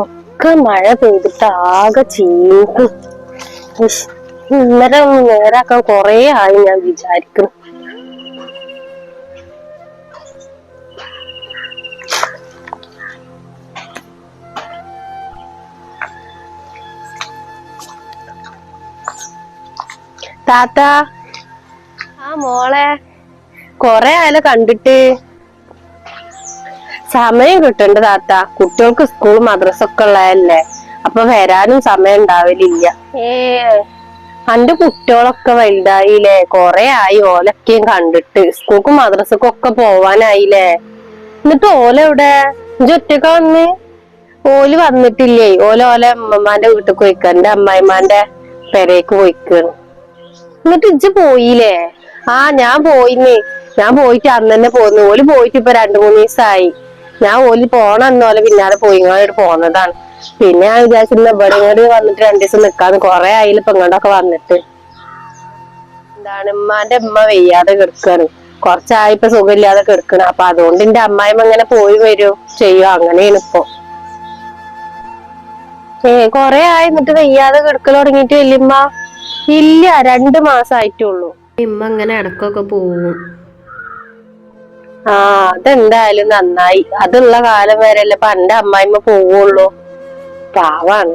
ഒക്കെ മഴ പെയ്തിട്ട് ആകെ ചീഞ്ഞു. ഇന്നലെ ഒന്ന് നേരാക്കാൻ കൊറേ ആയി ഞാൻ വിചാരിക്കുന്നു. താത്ത, ആ മോളെ, കൊറേ ആയാലും കണ്ടിട്ട്. സമയം കിട്ടണ്ട താത്ത, കുട്ടികൾക്ക് സ്കൂൾ മദ്രസ ഒക്കെ ഉള്ളതല്ലേ, അപ്പൊ വരാനും സമയം ഉണ്ടാവലില്ല. അന്റെ കുട്ടികളൊക്കെ വലുതായില്ലേ, കൊറേ ആയി ഓലൊക്കെയും കണ്ടിട്ട്. സ്കൂൾക്കും മദ്രസക്കും ഒക്കെ പോവാനായില്ലേ. എന്നിട്ട് ഓലെവിടെ? ഇജ്ജ് ഒറ്റക്ക വന്ന്? ഓല് വന്നിട്ടില്ലേ, ഓലെ അമ്മമാന്റെ വീട്ടിൽ പോയിക്ക, എന്റെ അമ്മായിമാന്റെ പെരേക്ക് പോയിക്കാണ്. എന്നിട്ട് ഇജ്ജ് പോയില്ലേ? ആ, ഞാൻ പോയിന്ന്. ഞാൻ പോയിട്ട് അന്ന് തന്നെ പോന്നു. ഓല് പോയിട്ട് ഇപ്പൊ 2-3 ദിവസമായി. ഞാൻ ഓല് പോണന്ന് ഓലെ പിന്നാലെ പോയിങ്ങോട്ട് പോന്നതാണ്. പിന്നെ ഞാൻ വിചാരിച്ചിരുന്ന ഇവിടെ ഇങ്ങോട്ട് വന്നിട്ട് 2 ദിവസം നിക്കാന്ന്. കൊറേ ആയില്ല ഇപ്പൊ ഇങ്ങോട്ടൊക്കെ വന്നിട്ട്. എന്താണ്, ഉമ്മാന്റെ ഉമ്മ വെയ്യാതെ കിടക്കാണ്. കുറച്ചായി ഇപ്പൊ സുഖമില്ലാതെ കിടക്കണ. അപ്പൊ അതുകൊണ്ട് എന്റെ അമ്മായിമ്മ ഇങ്ങനെ പോയി വരും ചെയ്യും. അങ്ങനെയാണ് ഇപ്പൊ. കൊറേ ആയി എന്നിട്ട് വെയ്യാതെ കിടക്കൽ തുടങ്ങിയിട്ട് വല്യമ്മ? ഇല്ല, 2 മാസമായിട്ടുള്ളൂ. ഇമ്മ ഇങ്ങനെ ഇടക്കൊക്കെ പോവും. ആ, അതെന്തായാലും നന്നായി. അതുള്ള കാലം വരെയല്ലേ ഇപ്പൊ എന്റെ അമ്മായിമ്മ പോവുള്ളൂ. പാവാണ്.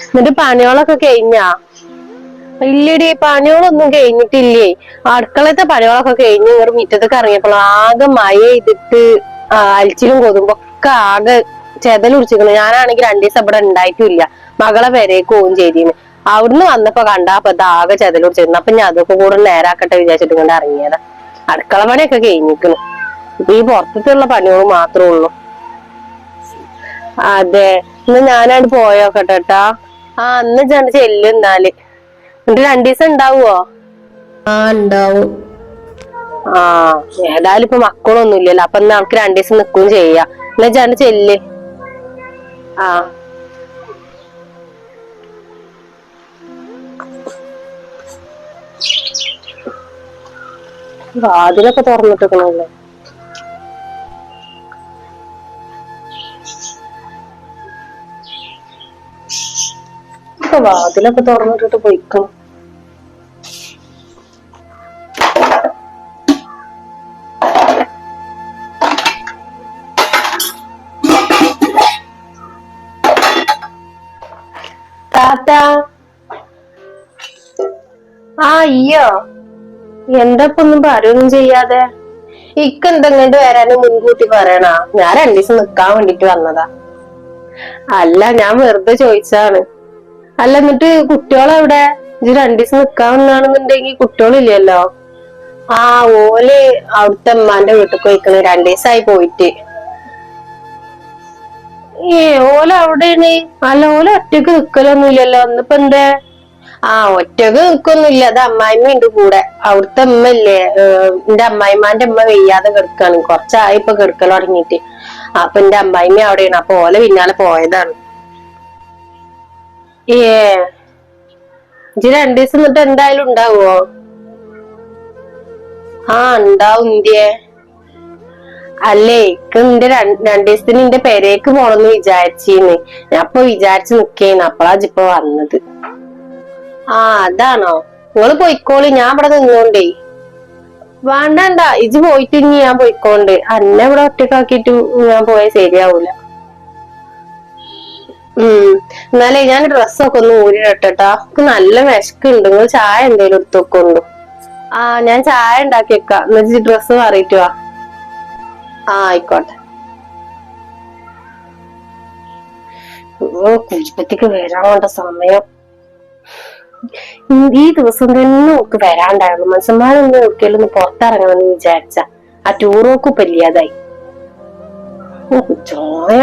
എന്നിട്ട് പണികളൊക്കെ കഴിഞ്ഞാ? ഇല്ലടി, പണികളൊന്നും കഴിഞ്ഞിട്ടില്ലേ. അടുക്കളത്തെ പണികളൊക്കെ കഴിഞ്ഞ് ഇങ്ങോട്ട് മുറ്റത്തൊക്കെ ഇറങ്ങിയപ്പോൾ ആകെ മഴ ചെയ്തിട്ട് അൽച്ചിലും കൊതുമ്പൊക്കെ ആകെ ചെതല് പിടിച്ചിരിക്കുന്നു. ഞാനാണെങ്കിൽ 2 ദിവസം ഇവിടെ ഉണ്ടായിട്ടില്ല. മകളെ പെരേക്ക് പോവും ചെയ്തിന്ന്. അവിടുന്ന് വന്നപ്പോ കണ്ടാ ആകെ ചെതല് പിടിച്ചിരുന്നു. അപ്പൊ ഞാൻ അതൊക്കെ കൂടെ നേരാക്കട്ടെ വിചാരിച്ചിട്ട് ഇങ്ങോട്ട് ഇറങ്ങിയതാ. അടുക്കള പണിയൊക്കെ കഴിഞ്ഞിരിക്കുന്നു. ഇപ്പൊ ഈ പുറത്തുള്ള പണികൾ മാത്രമേ ഉള്ളൂ. അതെ, ഇന്ന് ഞാനാണ്ട് പോയോക്കട്ടെട്ടാ. ആ, അന്ന് ചെന്ന് ചെല്ലും എന്നാല്. എന്നിട്ട് 2 ദിവസം ഉണ്ടാവുവോ? ആ, ഉണ്ടാവും. ആ, ഏതായാലും ഇപ്പൊ മക്കളൊന്നും ഇല്ലല്ലോ, അപ്പൊ നമുക്ക് 2 ദിവസം നിക്കുകയും ചെയ്യാം. എന്നാ ചെന്ന് ചെല്ല്. ആ, വാതിലൊക്കെ തുറന്നിട്ടിക്കണല്ലോ. ഇപ്പൊ വാതിലൊക്കെ തുറന്നിട്ടിട്ട് പോയിക്കണം. താത്ത, ആ അയ്യോ, എന്താ ഇപ്പൊ ഒന്നും പറയൊന്നും ചെയ്യാതെ? എന്തെങ്കിലും വരാനും മുൻകൂട്ടി പറയണ? ഞാൻ 2 ദിവസം നിക്കാൻ വേണ്ടിട്ട് വന്നതാ. അല്ല, ഞാൻ വെറുതെ ചോദിച്ചാണ്. അല്ല, എന്നിട്ട് കുട്ടികളെവിടെ? ഇത് 2 ദിവസം നിക്കാൻ വന്നാണെന്നുണ്ടെങ്കിൽ കുട്ടികളില്ലല്ലോ. ആ, ഓല് അവിടുത്തെ ഉമ്മാന്റെ വീട്ടിൽ പോയിക്കണ്. 2 ദിവസമായി പോയിട്ട്. ഓല അവിടെയാണ്? അല്ല, ഓല ഒറ്റക്ക് നിക്കലൊന്നും ഇല്ലല്ലോ. ഇന്നിപ്പോ എന്തേ? ആ, ഒറ്റക്ക് നിക്കൊന്നുമില്ല. അത് അമ്മായിമ്മ ഉണ്ട് കൂടെ. അവിടുത്തെ ഉമ്മ ഇല്ലേ, എന്റെ അമ്മായിമാന്റെ ഉമ്മ വെയ്യാതെ കിടക്കാണ്. കുറച്ചായി ഇപ്പൊ കിടക്കൽ തുടങ്ങിയിട്ട്. അപ്പൊ എന്റെ അമ്മായിമ്മ അവിടെയാണ്. അപ്പൊ ഓല പിന്നാലെ പോയതാണ്. ഇജ്ജ് 2 ദിവസം എന്നിട്ട് എന്തായാലും ഉണ്ടാവുമോ? ആ, ഉണ്ടാവും. ഇന്ത്യയെ അല്ലേ, എന്റെ 2 ദിവസത്തിന് എന്റെ പെരേക്ക് പോണെന്ന് വിചാരിച്ചിന്ന്. ഞാൻ ഇപ്പൊ വിചാരിച്ചു നിക്കേന്ന്. അപ്പളാ ഇജ്ജിപ്പോ വന്നത്. ആ, അതാണോ? നിങ്ങള് പോയിക്കോളി, ഞാൻ ഇവിടെ നിന്നോണ്ടേ. വേണ്ടണ്ട, ഇജ്ജ് പോയിട്ട് ഇനി ഞാൻ പോയിക്കോണ്ട്. അന്നെ ഇവിടെ ഒറ്റക്കാക്കിട്ട് ഞാൻ പോയാൽ ശരിയാവൂല. എന്നാലേ ഞാൻ ഡ്രസ്സൊക്കെ ഒന്ന് ഊരിടട്ടാ. നല്ല വിശക്കുണ്ട്. നിങ്ങൾ ചായ എന്തേലും എടുത്ത് വെക്കൊണ്ടു. ആ, ഞാൻ ചായ ഉണ്ടാക്കി വെക്കാം. എന്നിട്ട് ഡ്രസ്സ് മാറിയിട്ട് വാ. ആ, ആയിക്കോട്ടെ. കുളിപ്പത്തേക്ക് വരാൻ വേണ്ട സമയം. ഈ ദിവസം തന്നെ ഒക്കെ വരാണ്ടായിരുന്നു. മനുഷ്യന്മാരൊന്നും ഒരിക്കലും പുറത്തിറങ്ങണമെന്ന് വിചാരിച്ച ആ ടൂറൊക്കെ ഇപ്പൊ ഇല്ലാതായി. ചോയ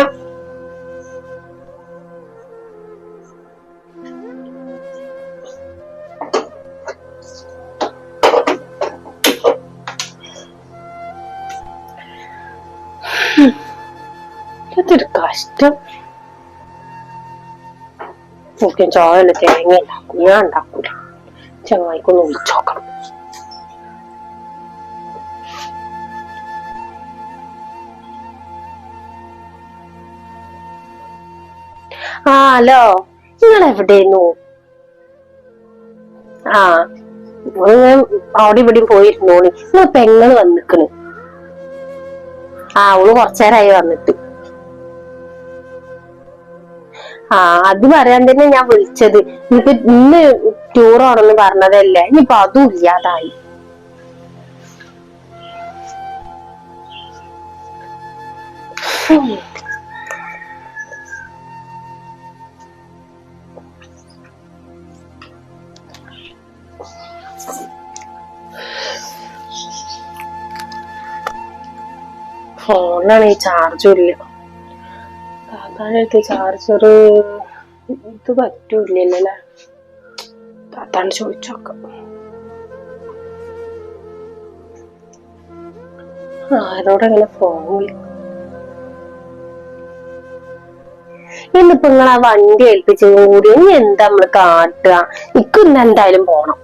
ഇതൊരു കഷ്ടം. എനിക്ക് ചോയല്ല, തേങ്ങ ഉണ്ടാക്കും. ഞാൻ ഉണ്ടാക്കൂല. ചങ്ങായിക്കൊന്ന് വിളിച്ചോക്കണം. ആ ഹലോ, നിങ്ങൾ എവിടെയായിരുന്നു? ആ അവിടെ ഇവിടെയും പോയിരുന്നോളി. നിങ്ങൾ പെങ്ങള് വന്നിക്കണ്. ആ അവള് കൊറച്ചേരായി വന്നിട്ട്. ആ അത് പറയാൻ തന്നെ ഞാൻ വിളിച്ചത്. ഇനിയിപ്പൊ ഇന്ന് ടൂറാണെന്ന് പറഞ്ഞതല്ലേ, ഇനിയിപ്പൊ അതും ഇല്ലാതായി. ഫോണിലാണ് ഈ ചാർജും ഇല്ല. താത്താനടുത്ത് ചാർജർ ഇത് പറ്റൂലല്ലേ? താത്താണ്ട് ചോദിച്ചോക്കാം. ആരോടെങ്ങനെ ഫോൺ വിളിക്കും? ഇന്നിപ്പോ നിങ്ങൾ ആ വണ്ടി ഏൽപ്പിച്ചതും കൂടി ഇനി എന്താ നമ്മള് കാട്ടുക? ഇന്ന് എന്തായാലും പോണം.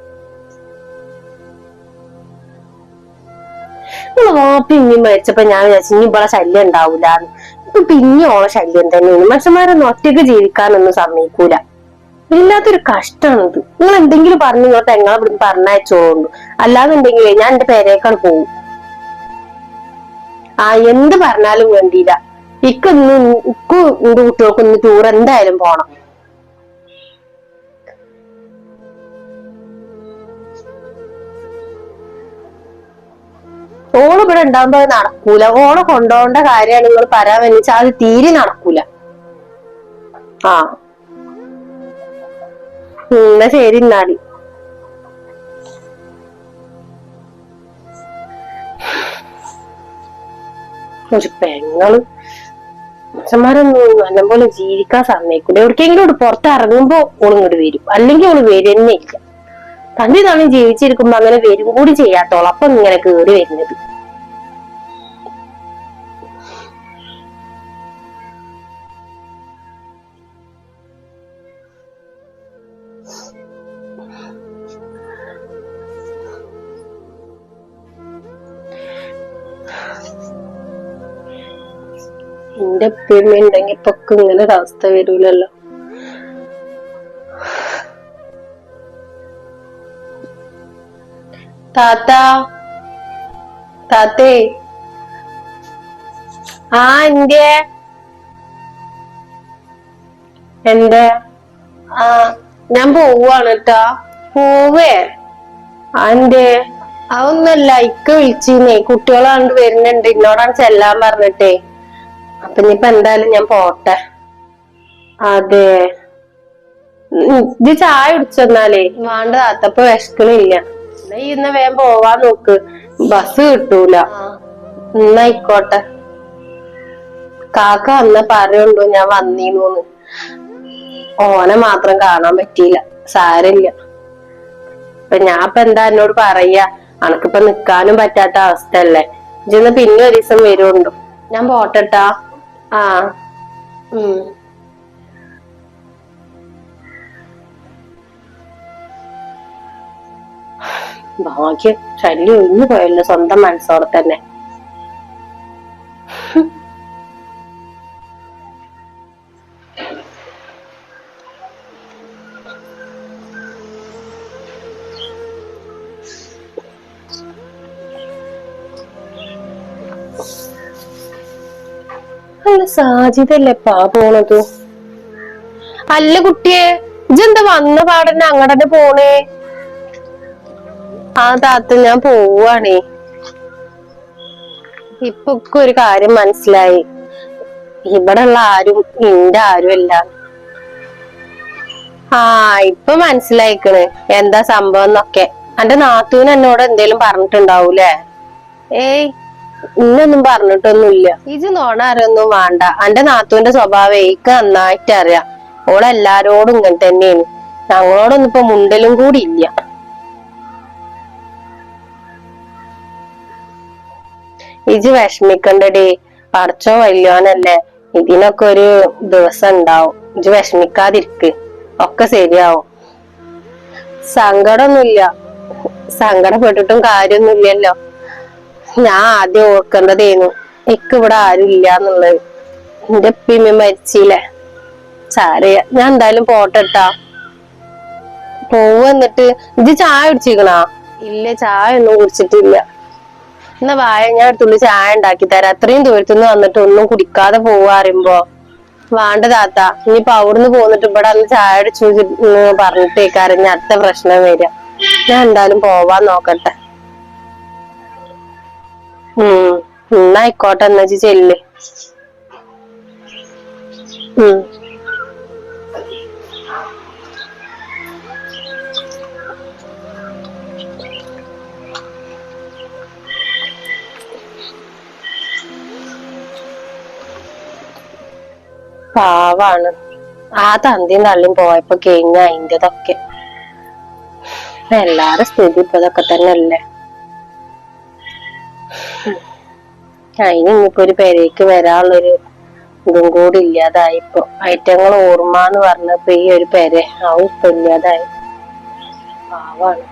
നിങ്ങൾ വാപ്പി ഇനി മരിച്ചപ്പോ ഞാൻ വിചാരിച്ചു ഇനി ഇവിടെ ശല്യം ഉണ്ടാവൂല. ഇപ്പൊ പിന്നെ ഓളെ ശല്യം തന്നെയാണ്. മനുഷ്യന്മാരൊന്നും ഒറ്റയ്ക്ക് ജീവിക്കാനൊന്നും സമ്മതിക്കൂല. ഇല്ലാത്തൊരു കഷ്ടാണിത്. നിങ്ങൾ എന്തെങ്കിലും പറഞ്ഞു ഇങ്ങോട്ട് എങ്ങളെ ഇവിടുന്ന് പറഞ്ഞയച്ചോളൂ. അല്ലാന്നുണ്ടെങ്കിലേ ഞാൻ എന്റെ പേരേക്കാൾ പോവും. ആ എന്ത് പറഞ്ഞാലും വേണ്ടിയില്ല. ഇക്കൊന്ന് എന്റെ കുട്ടികൾക്ക് ഒന്ന് ടൂർ എന്തായാലും പോണം. ഓള് ഇവിടെ ഉണ്ടാകുമ്പോ അത് നടക്കൂല. ഓളെ കൊണ്ടുപോകേണ്ട കാര്യമാണ് നിങ്ങൾ പറയാൻ വേണ്ടിച്ചാൽ അത് തീരെ നടക്കൂല. ആ എന്നാ ശരി. എന്നാല് ഒരു പെങ്ങള് മനുഷ്യന്മാരൊന്നും നല്ലപോലെ ജീവിക്കാൻ സമ്മതിക്കൂല. എവിടേക്കെങ്കിലും ഇവിടെ പുറത്തിറങ്ങുമ്പോ ഓളിങ്ങോട്ട് വരും, അല്ലെങ്കിൽ ഓള് വരുന്നേ ഇല്ല. തന്റെ തവണ ജീവിച്ചിരിക്കുമ്പോ അങ്ങനെ വരും കൂടി ചെയ്യാത്തോളം അപ്പൊ ഇങ്ങനെ കേറി വരുന്നത്. എന്റെ ഉപ്പയമ്മ ഉണ്ടെങ്കി ഇപ്പൊക്കെ ഇങ്ങനെ ഒരവസ്ഥ വരൂലല്ലോ. താത്താ, താത്തേ. ആ എന്തേ? എന്റെ ആ ഞാൻ പോവാണ് കേട്ടാ. പോവേ? എന്തേ? അതൊന്നല്ല, ഇക്ക വിളിച്ചിന്നേ, കുട്ടികളാണ്ട് വരുന്നുണ്ട്, ഇന്നോടാണ് ചെല്ലാൻ പറഞ്ഞിട്ടേ. അപ്പൊ ഇനിയിപ്പൊ എന്തായാലും ഞാൻ പോട്ടെ. അതെ, ഇത് ചായ കുടിച്ചെന്നാലേ. വേണ്ട താത്തപ്പോ വിശക്കണില്ല. എന്നാ ഈ ഇന്ന് വേഗം പോവാൻ നോക്ക്, ബസ് കിട്ടൂല. എന്നായിക്കോട്ടെ. കാക്ക വന്ന പറയുണ്ടോ ഞാൻ വന്നീന്നോന്ന്. ഓനെ മാത്രം കാണാൻ പറ്റിയില്ല. സാരില്ല. ഞാൻ ഇപ്പൊ എന്താ എന്നോട് പറയാ? അനക്കിപ്പൊ നിക്കാനും പറ്റാത്ത അവസ്ഥയല്ലേ. ഇജ്ജൊന്ന് പിന്നെ ഒരു ദിവസം വരുണ്ടോ? ഞാൻ പോട്ടെട്ടാ. ആ ഭാഗ്യം, ശല്യം ഒഴിഞ്ഞു പോയല്ലോ സ്വന്തം മനസ്സോടെ തന്നെ. അല്ല സാജിതല്ലേപ്പാ പോണത്? അല്ല കുട്ടിയെ, ഇജെന്താ വന്ന പാടന്നെ അങ്ങടന്നെ പോണേ? ആ താത്ത ഞാൻ പോവാണേ. ഇപ്പൊ ഒരു കാര്യം മനസ്സിലായി, ഇവിടെ ഉള്ള ആരും നിന്റെ ആരും അല്ല. ആ ഇപ്പൊ മനസ്സിലായിക്കണ് എന്താ സംഭവം എന്നൊക്കെ. എന്റെ നാത്തൂന് എന്നോട് എന്തേലും പറഞ്ഞിട്ടുണ്ടാവൂലേ? ഏയ് ഇന്നൊന്നും പറഞ്ഞിട്ടൊന്നുമില്ല. ഇജ് നോണ അറിയൊന്നും വേണ്ട. എന്റെ നാത്തൂന്റെ സ്വഭാവം എനിക്ക് നന്നായിട്ട് അറിയാം. ഓളെല്ലാരോടും ഇങ്ങനെ തന്നെയാണ്. ഞങ്ങളോടൊന്നും ഇപ്പൊ മുണ്ടലും കൂടി ഇല്ല. ഇജ് വിഷമിക്കണ്ടടി, പടച്ചോ വല്യോനല്ലേ, ഇതിനൊക്കെ ഒരു ദിവസം ഉണ്ടാവും. ഇജ് വിഷമിക്കാതിരിക്ക്, ഒക്കെ ശരിയാവും. സങ്കടൊന്നുമില്ല. സങ്കടപ്പെട്ടിട്ടും കാര്യൊന്നുമില്ലല്ലോ. ഞാൻ ആദ്യം ഓർക്കേണ്ടതേനു എനിക്ക് ഇവിടെ ആരും ഇല്ലാന്നുള്ളത്. എന്റെ ഉപ്പയും മരിച്ചില്ലേ, സാരയ ഞാൻ എന്തായാലും പോട്ടെട്ടാ. എന്നിട്ട് ഇത് ചായ കുടിച്ചിക്കണാ? ഇല്ല, ചായ ഒന്നും കുടിച്ചിട്ടില്ല. എന്നാ വായ, ഞാൻ ഒരു തുള്ളി ചായ ഉണ്ടാക്കി തരാം. അത്രയും ദൂരത്തുനിന്ന് വന്നിട്ട് ഒന്നും കുടിക്കാതെ പോവാ അറിയുമ്പോ. വേണ്ട താത്ത, ഇനിയിപ്പൊ അവിടുന്ന് പോന്നിട്ട് ഇവിടെ അന്ന് ചായ അടിച്ചു പറഞ്ഞിട്ടേക്കാരഞ്ഞ അടുത്ത പ്രശ്നം വരിക. ഞാൻ എന്തായാലും പോവാൻ നോക്കട്ടെ. എന്നായിക്കോട്ടെ, എന്നാ ചെല്ല്. പാവാണ്. ആ തന്തിയും തള്ളിയും പോയപ്പോ കഴിഞ്ഞ അതിൻ്റെതൊക്കെ. എല്ലാരും സ്ഥിതി ഇപ്പൊ ഇതൊക്കെ തന്നെ അല്ലേ. അതിന് ഇനിയിപ്പോ ഒരു പെരേക്ക് വരാനുള്ളൊരു ഇതും കൂടി ഇല്ലാതായി. ഇപ്പൊ ഐറ്റങ്ങൾ ഓർമ്മ എന്ന് പറഞ്ഞപ്പോ ഈ ഒരു പെര ആവും ഇപ്പൊ ഇല്ലാതായി. പാവാണ്.